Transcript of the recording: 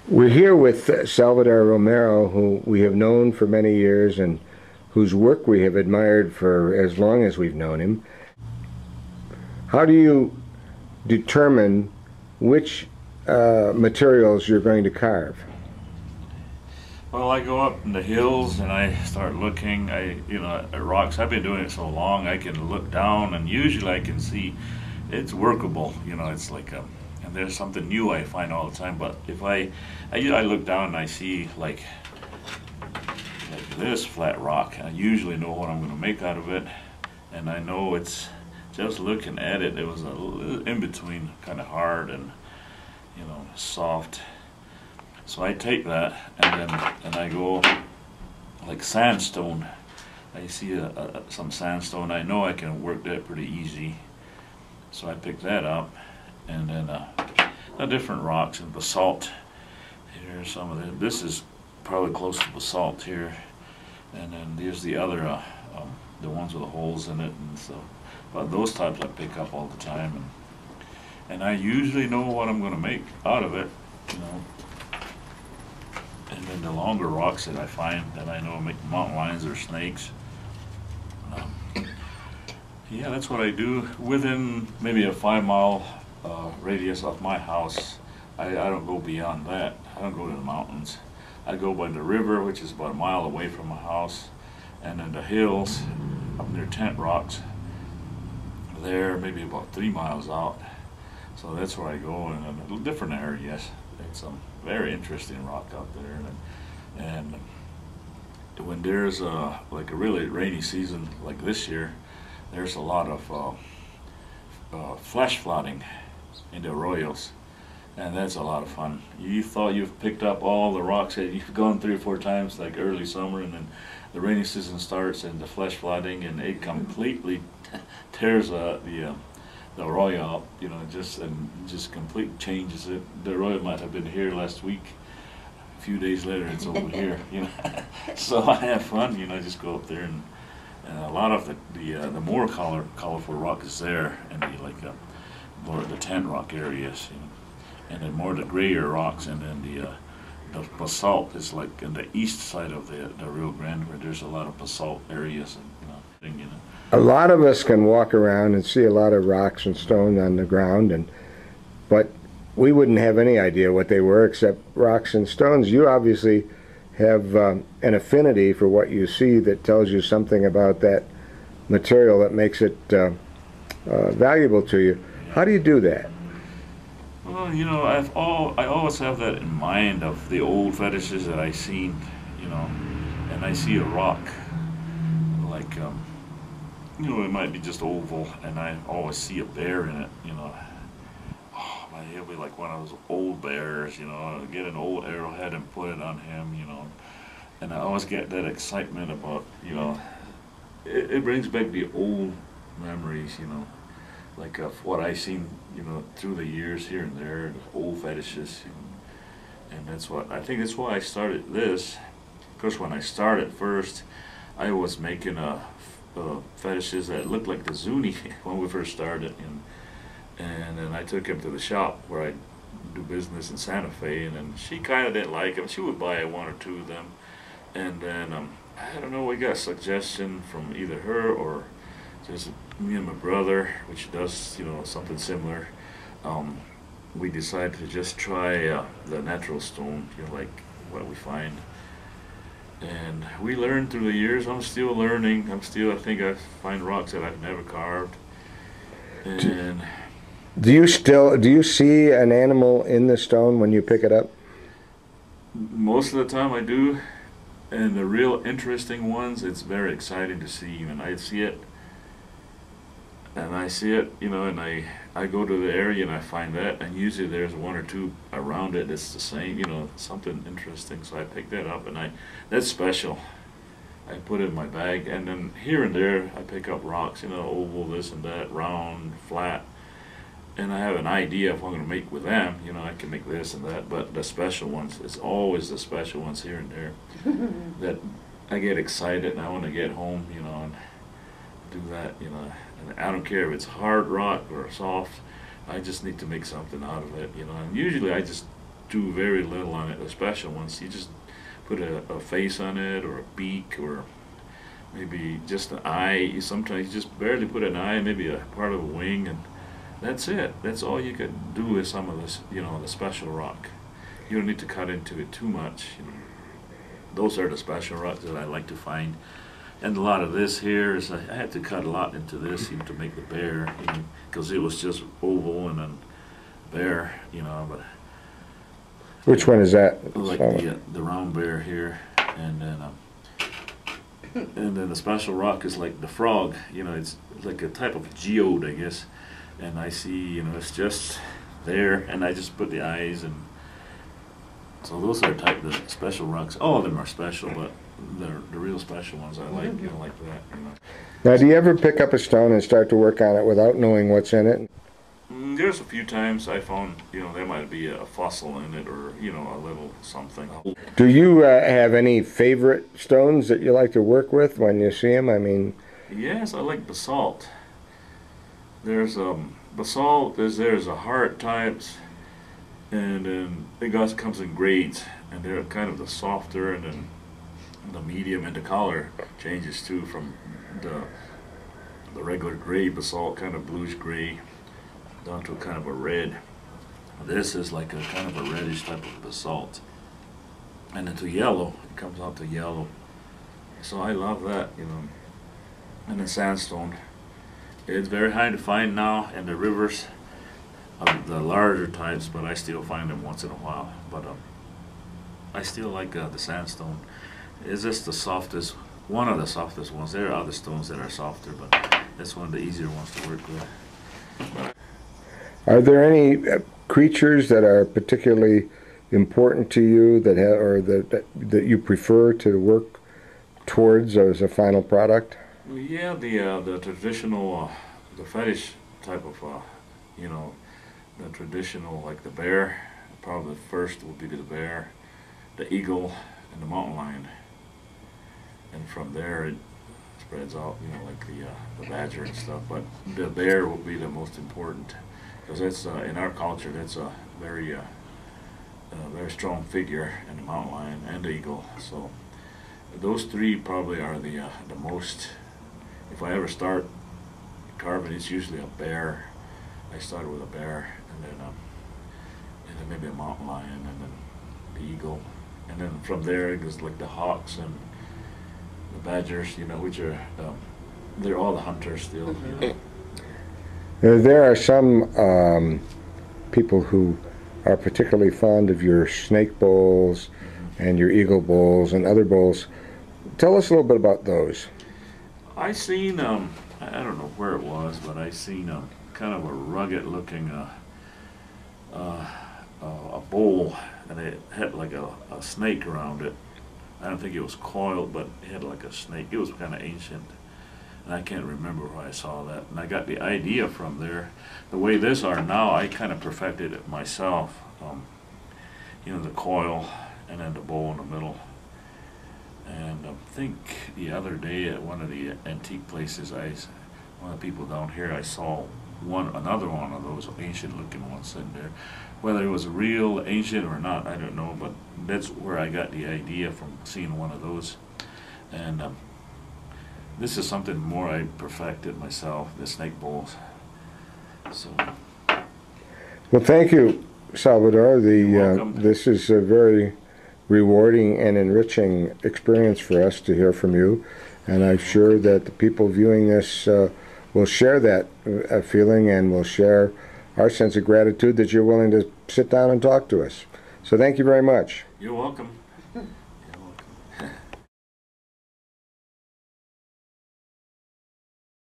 We're here with Salvador Romero, who we have known for many years and whose work we have admired for as long as we've known him. How do you determine which materials you're going to carve? Well, I go up in the hills and I start looking. At rocks. I've been doing it so long, I can look down and usually I can see it's workable. It's like and there's something new I find all the time. But if I look down and I see like this flat rock, I usually know what I'm going to make out of it, and I know it's just looking at it. It was a little in between, kind of hard and soft. So I take that and I go like sandstone. I see some sandstone. I know I can work that pretty easy. So I pick that up, and then the different rocks and basalt. Here's some of it. This is probably close to basalt here, and then there's the other the ones with the holes in it, and so. But those types I pick up all the time, and I usually know what I'm going to make out of it. And then the longer rocks that I find that I know make mountain lions or snakes. Yeah, that's what I do. Within maybe a 5-mile radius of my house, I don't go beyond that. I don't go to the mountains. I go by the river, which is about a mile away from my house, and then the hills up near Tent Rocks. They're maybe about 3 miles out. So that's where I go in a different areas. It's some very interesting rock out there, and when there's like a really rainy season like this year, there's a lot of flash flooding in the arroyos, and that's a lot of fun. You thought you've picked up all the rocks that you've gone 3 or 4 times, like early summer, and then the rainy season starts and the flash flooding, and it completely tears the arroyo up, just completely changes it. The arroyo might have been here last week. A few days later, it's over here. So I have fun. I just go up there, and a lot of the more colorful rock is there, and more the Tent Rock areas, and then more the grayer rocks, and then the basalt is like in the east side of the Rio Grande, where there's a lot of basalt areas, and A lot of us can walk around and see a lot of rocks and stone on the ground, but we wouldn't have any idea what they were except rocks and stones. You obviously have an affinity for what you see that tells you something about that material that makes it valuable to you. How do you do that? Well, I always have that in mind of the old fetishes that I seen, and I see a rock like it might be just oval, and I always see a bear in it, Oh, man, he'll be like one of those old bears, get an old arrowhead and put it on him, and I always get that excitement about, it brings back the old memories, like of what I seen, through the years here and there, the old fetishes, and I think that's why I started this. Of course, when I started first, I was making fetishes that looked like the Zuni when we first started, and then I took him to the shop where I do business in Santa Fe, and then she kind of didn't like them. She would buy 1 or 2 of them, and then I don't know, we got a suggestion from either her or just me and my brother, which does something similar. We decided to just try the natural stone, like what we find. And we learned through the years. I'm still learning. I think I find rocks that I've never carved. And do you see an animal in the stone when you pick it up? Most of the time I do. And the real interesting ones, it's very exciting to see. And I see it, and I go to the area and I find that, and usually there's 1 or 2 around it that's the same, something interesting. So I pick that up, and that's special. I put it in my bag, and then here and there I pick up rocks, oval, this and that, round, flat, and I have an idea of what I'm going to make with them. I can make this and that, but the special ones, it's always the special ones here and there that I get excited and I want to get home, and do that, and I don't care if it's hard rock or soft. I just need to make something out of it, and usually I just do very little on it, the special ones. You just put a face on it, or a beak, or maybe just an eye. Sometimes you just barely put an eye, maybe a part of a wing, and that's it. That's all you could do with some of this, the special rock. You don't need to cut into it too much. Those are the special rocks that I like to find. And a lot of this here is, I had to cut a lot into this even to make the bear, because it was just oval and then bear, but. Which one is that? Like the round bear here, and then the special rock is like the frog. It's like a type of geode, I guess. And I see, it's just there, and I just put the eyes, and so those are the special rocks. All of them are special, but the real special ones I like, like that. Now, do you ever pick up a stone and start to work on it without knowing what's in it? There's a few times I found, there might be a fossil in it, or, a little something. Do you have any favorite stones that you like to work with when you see them? I mean... Yes, I like basalt. There's basalt, there's a hard types, and then it comes in grades, and they're kind of the softer, and then the medium, and the color changes too from the regular gray basalt, kind of bluish gray, down to kind of a red. This is like a kind of a reddish type of basalt, and then to yellow. It comes out to yellow. So I love that, And the sandstone, it's very hard to find now in the rivers of the larger types, but I still find them once in a while. But I still like the sandstone. It's just the softest, one of the softest ones. There are other stones that are softer, but that's one of the easier ones to work with. Are there any creatures that are particularly important to you that you prefer to work towards as a final product? Well, yeah, the traditional, the fetish type of, the traditional, like the bear. Probably the first would be the bear, the eagle, and the mountain lion. And from there it spreads out, like the badger and stuff. But the bear will be the most important, because that's in our culture, that's a very strong figure, in the mountain lion and the eagle. So those three probably are the most. If I ever start carving, it's usually a bear. I started with a bear, and then maybe a mountain lion, and then the eagle, and then from there it goes like the hawks and the badgers, which are they're all the hunters still. There are some people who are particularly fond of your snake bowls and your eagle bowls and other bowls. Tell us a little bit about those. I seen I don't know where it was, but I seen kind of a rugged looking a bowl, and it had like a snake around it. I don't think it was coiled, but it had like a snake. It was kind of ancient, and I can't remember where I saw that. And I got the idea from there. The way these are now, I kind of perfected it myself. The coil, and then the bowl in the middle. And I think the other day at one of the antique places, one of the people down here, I saw another one of those ancient looking ones sitting there. Whether it was real ancient or not, I don't know, but that's where I got the idea from, seeing one of those. And this is something more I perfected myself, the snake bowls. So. Well, thank you, Salvador. You're welcome. This is a very rewarding and enriching experience for us to hear from you, and I'm sure that the people viewing this will share that feeling, and will share our sense of gratitude that you're willing to sit down and talk to us. So thank you very much. You're welcome.